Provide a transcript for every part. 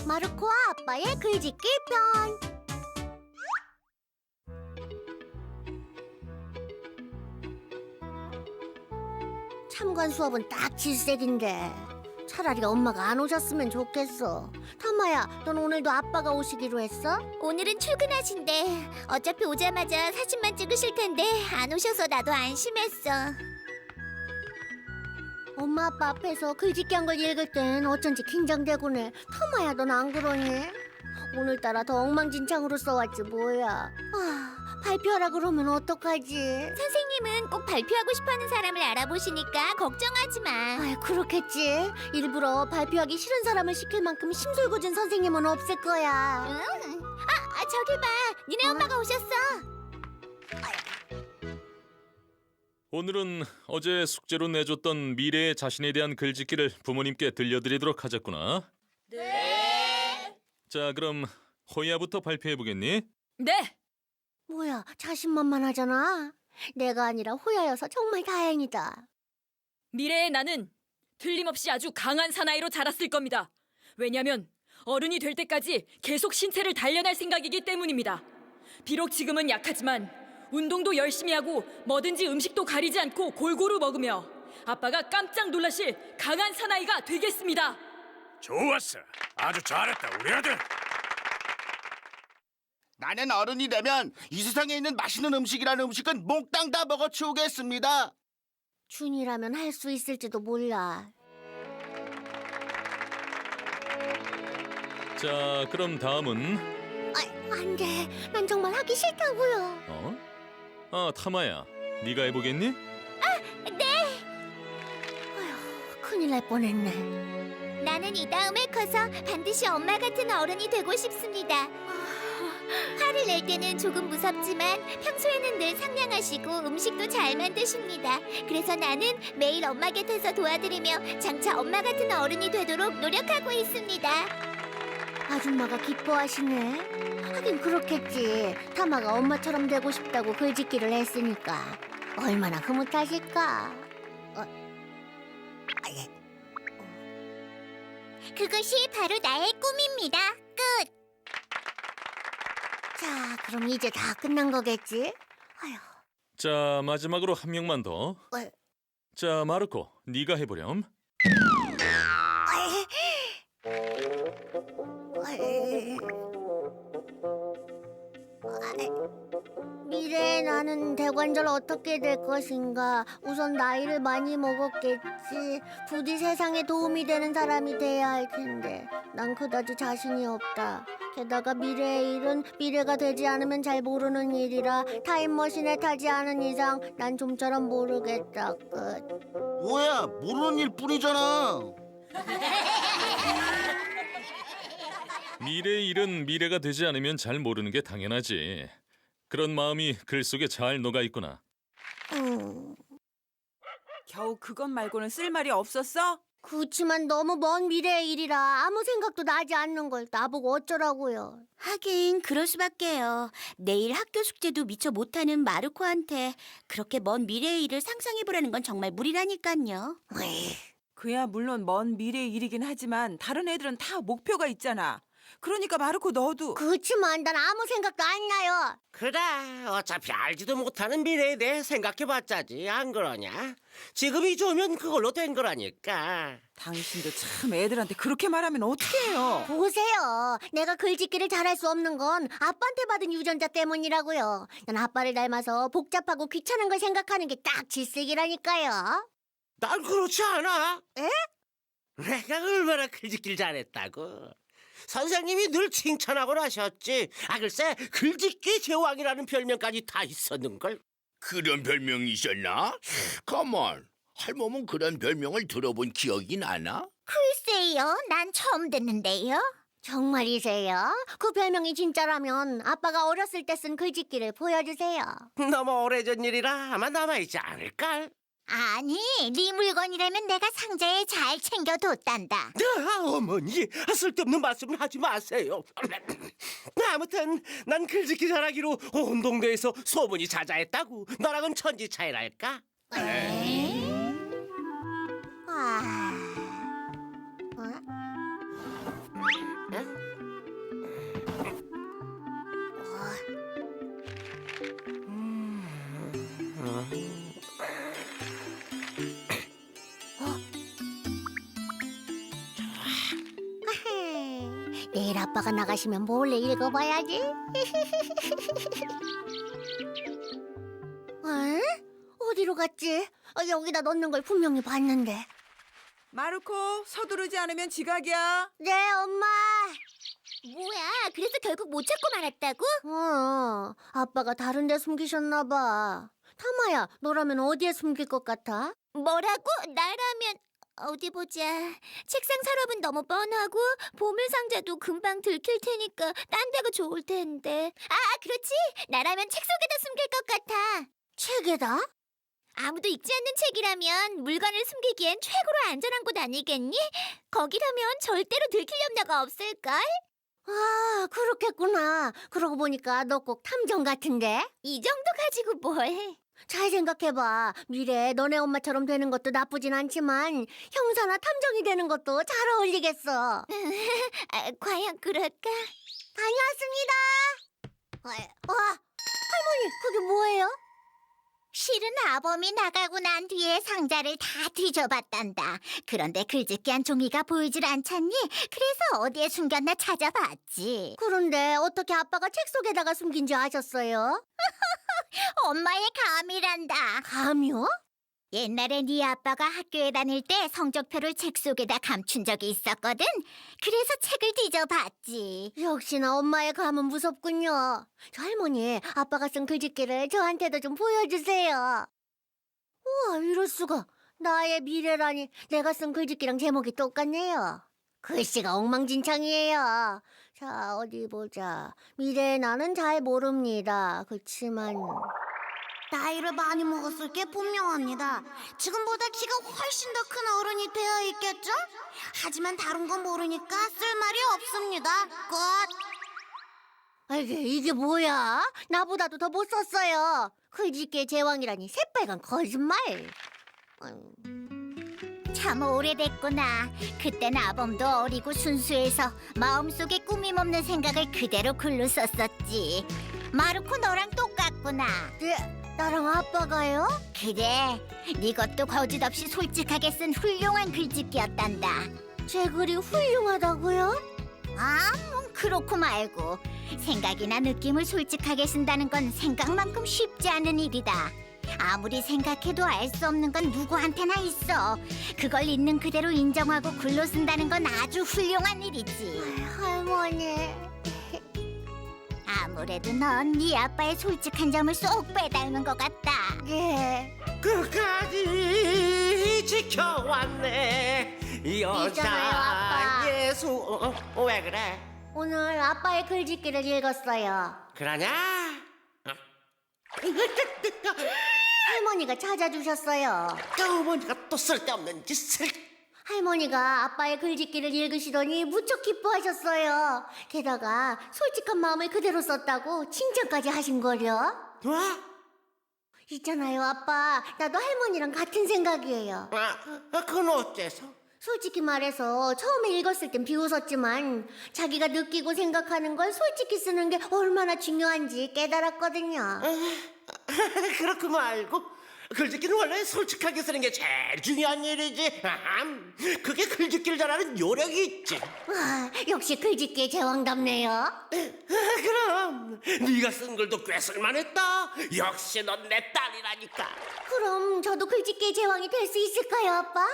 마르코와 아빠의 글짓기 편. 참관 수업은 딱 질색인데 차라리 엄마가 안 오셨으면 좋겠어. 타마야, 넌 오늘도 아빠가 오시기로 했어? 오늘은 출근하신대. 어차피 오자마자 사진만 찍으실 텐데 안 오셔서 나도 안심했어. 엄마 아빠 앞에서 글짓기 한 걸 읽을 땐 어쩐지 긴장되곤 해. 타마야, 넌 안 그러니? 오늘따라 더 엉망진창으로 써왔지 뭐야. 발표하라 그러면 어떡하지? 선생님은 꼭 발표하고 싶어하는 사람을 알아보시니까 걱정하지 마. 아이, 그렇겠지. 일부러 발표하기 싫은 사람을 시킬 만큼 심술궂은 선생님은 없을 거야. 응. 저기 봐. 니네 엄마가 오셨어. 오늘은 어제 숙제로 내줬던 미래의 자신에 대한 글짓기를 부모님께 들려드리도록 하셨구나. 네. 자, 그럼 호야부터 발표해보겠니? 네! 뭐야, 자신만만하잖아. 내가 아니라 호야여서 정말 다행이다. 미래의 나는 틀림없이 아주 강한 사나이로 자랐을 겁니다. 왜냐면 어른이 될 때까지 계속 신체를 단련할 생각이기 때문입니다. 비록 지금은 약하지만 운동도 열심히 하고 뭐든지 음식도 가리지 않고 골고루 먹으며 아빠가 깜짝 놀라실 강한 사나이가 되겠습니다. 좋았어. 아주 잘했다, 우리 아들. 나는 어른이 되면 이 세상에 있는 맛있는 음식이라는 음식은 몽땅 다 먹어치우겠습니다. 준이라면 할 수 있을지도 몰라. 자, 그럼 다음은 안 돼. 난 정말 하기 싫다고요. 타마야, 네가 해보겠니? 아휴, 큰일 날 뻔했네. 나는 이 다음에 커서 반드시 엄마 같은 어른이 되고 싶습니다. 화를 낼 때는 조금 무섭지만 평소에는 늘 상냥하시고 음식도 잘 만드십니다. 그래서 나는 매일 엄마 곁에서 도와드리며 장차 엄마 같은 어른이 되도록 노력하고 있습니다. 아줌마가 기뻐하시네. 하긴 그렇겠지. 타마가 엄마처럼 되고 싶다고 글짓기를 했으니까. 얼마나 흐뭇하실까. 그것이 바로 나의 꿈입니다. 끝! 자, 그럼 이제 다 끝난 거겠지? 아휴. 자, 마지막으로 한 명만 더. 어. 자, 마르코, 네가 해보렴. 미래에 나는 대관절 어떻게 될 것인가? 우선 나이를 많이 먹었겠지. 부디 세상에 도움이 되는 사람이 돼야 할 텐데 난 그다지 자신이 없다. 게다가 미래의 일은 미래가 되지 않으면 잘 모르는 일이라 타임머신에 타지 않은 이상 난 좀처럼 모르겠다. 끝. 뭐야, 모르는 일 뿐이잖아. 미래의 일은 미래가 되지 않으면 잘 모르는 게 당연하지. 그런 마음이 글 속에 잘 녹아있구나. 겨우 그것 말고는 쓸 말이 없었어? 그렇지만 너무 먼 미래의 일이라 아무 생각도 나지 않는 걸 나보고 어쩌라고요. 하긴 그럴 수밖에요. 내일 학교 숙제도 미처 못하는 마르코한테 그렇게 먼 미래의 일을 상상해보라는 건 정말 무리라니깐요. 그야 물론 먼 미래의 일이긴 하지만 다른 애들은 다 목표가 있잖아. 그러니까 마르코 너도 그렇지만 난 아무 생각도 안 나요. 그래, 어차피 알지도 못하는 미래에 대해 생각해봤자지, 안 그러냐? 지금이 좋으면 그걸로 된 거라니까. 당신도 참 애들한테 그렇게 말하면 어떡해요? 보세요. 내가 글짓기를 잘할 수 없는 건 아빠한테 받은 유전자 때문이라고요. 난 아빠를 닮아서 복잡하고 귀찮은 걸 생각하는 게 딱 질색이라니까요. 난 그렇지 않아. 에? 내가 얼마나 글짓기를 잘했다고. 선생님이 늘 칭찬하곤 하셨지. 글쎄, 글짓기 제왕이라는 별명까지 다 있었는걸. 그런 별명이 있었나? 가만, 할멈은 그런 별명을 들어본 기억이 나나? 글쎄요, 난 처음 듣는데요. 정말이세요? 그 별명이 진짜라면 아빠가 어렸을 때 쓴 글짓기를 보여주세요. 너무 오래전 일이라 아마 남아있지 않을걸? 아니, 네 물건이라면 내가 상자에 잘 챙겨뒀단다. 어머니, 쓸데없는 말씀을 하지 마세요. 아무튼 난 글짓기 잘하기로 온 동네에서 소문이 자자했다고. 너랑은 천지 차이랄까? 아... 응? 내일 아빠가 나가시면 몰래 읽어봐야지. 에? 어디로 갔지? 여기다 넣는 걸 분명히 봤는데. 마르코, 서두르지 않으면 지각이야. 네, 엄마. 뭐야? 그래서 결국 못 찾고 말았다고? 아빠가 다른 데 숨기셨나 봐. 타마야, 너라면 어디에 숨길 것 같아? 뭐라고? 나라면 어디 보자. 책상 서랍은 너무 뻔하고 보물 상자도 금방 들킬 테니까 딴 데가 좋을 텐데. 그렇지. 나라면 책 속에다 숨길 것 같아. 책에다? 아무도 읽지 않는 책이라면 물건을 숨기기엔 최고로 안전한 곳 아니겠니? 거기라면 절대로 들킬 염려가 없을걸? 아, 그렇겠구나. 그러고 보니까 너 꼭 탐정 같은데? 이 정도 가지고 뭘? 잘 생각해봐. 미래에 너네 엄마처럼 되는 것도 나쁘진 않지만 형사나 탐정이 되는 것도 잘 어울리겠어. 과연 그럴까? 다녀왔습니다. 할머니, 그게 뭐예요? 실은 아범이 나가고 난 뒤에 상자를 다 뒤져봤단다. 그런데 글짓기한 종이가 보이질 않잖니? 그래서 어디에 숨겼나 찾아봤지. 그런데 어떻게 아빠가 책 속에다가 숨긴지 아셨어요? 엄마의 감이란다. 감이요? 옛날에 네 아빠가 학교에 다닐 때 성적표를 책 속에다 감춘 적이 있었거든. 그래서 책을 뒤져봤지. 역시나 엄마의 감은 무섭군요. 저 할머니, 아빠가 쓴 글짓기를 저한테도 좀 보여주세요. 우와, 이럴 수가. 나의 미래라니. 내가 쓴 글짓기랑 제목이 똑같네요. 글씨가 엉망진창이에요. 자, 어디 보자. 미래의 나는 잘 모릅니다. 그치만 나이를 많이 먹었을 게 분명합니다. 지금보다 키가 훨씬 더 큰 어른이 되어 있겠죠? 하지만 다른 건 모르니까 쓸 말이 없습니다. 끝. 이게 뭐야? 나보다도 더 못 썼어요. 글짓기의 제왕이라니 새빨간 거짓말. 참 오래됐구나. 그땐 아범도 어리고 순수해서 마음속에 꾸밈 없는 생각을 그대로 글로 썼었지. 마르코 너랑 똑같구나. 네, 나랑 아빠가요? 그래, 네 것도 거짓 없이 솔직하게 쓴 훌륭한 글짓기였단다. 제 글이 훌륭하다고요? 그렇고 말고 생각이나 느낌을 솔직하게 쓴다는 건 생각만큼 쉽지 않은 일이다. 아무리 생각해도 알 수 없는 건 누구한테나 있어. 그걸 있는 그대로 인정하고 글로 쓴다는 건 아주 훌륭한 일이지. 할머니. 아무래도 넌 네 아빠의 솔직한 점을 쏙 빼닮은 것 같다. 네. 끝까지 지켜왔네 있잖아요, 아빠. 여자 예수. 왜 그래? 오늘 아빠의 글짓기를 읽었어요. 그러냐? 할머니가 찾아주셨어요. 어머니가 또 쓸데없는 짓을. 할머니가 아빠의 글짓기를 읽으시더니 무척 기뻐하셨어요. 게다가 솔직한 마음을 그대로 썼다고 칭찬까지 하신 거려. 와? 있잖아요, 아빠. 나도 할머니랑 같은 생각이에요. 그건 어째서? 솔직히 말해서 처음에 읽었을 땐 비웃었지만 자기가 느끼고 생각하는 걸 솔직히 쓰는 게 얼마나 중요한지 깨달았거든요. 그렇고 말고 글짓기는 원래 솔직하게 쓰는 게 제일 중요한 일이지. 그게 글짓기를 잘하는 요령이 있지. 와, 역시 글짓기의 제왕답네요. 그럼 네가 쓴 글도 꽤 쓸만했다. 역시 넌 내 딸이라니까. 그럼 저도 글짓기의 제왕이 될 수 있을까요, 아빠?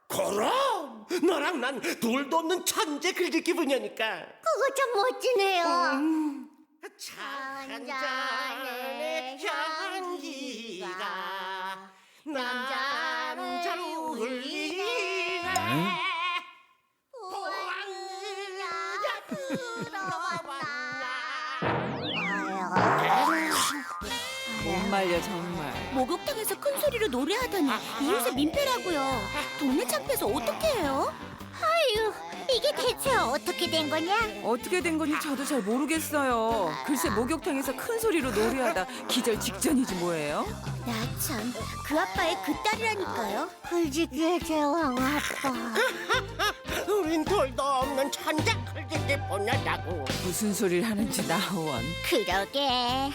그럼 너랑 난 둘도 없는 천재 글짓기 분야니까. 그거 참 멋지네요. 차한 잔의 향기가 남자를 울리네. 못 말려 정말. 목욕탕에서 큰 소리로 노래하더니 이웃의 민폐라고요. 동네 창피해서 어떻게 해요? 아유, 이게 대체 어떻게 된 거냐? 어떻게 된 건지 저도 잘 모르겠어요. 글쎄 목욕탕에서 큰 소리로 노래하다 기절 직전이지 뭐예요? 나 참, 그 아빠의 그 딸이라니까요. 글짓기의 제왕 아빠. 우린 둘도 없는 천재 글짓기 분야라고. 무슨 소리를 하는지 나원. 그러게.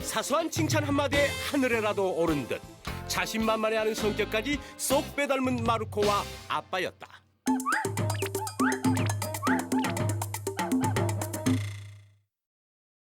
사소한 칭찬 한마디에 하늘에라도 오른 듯 자신만만해하는 성격까지 쏙 빼닮은 마르코와 아빠였다.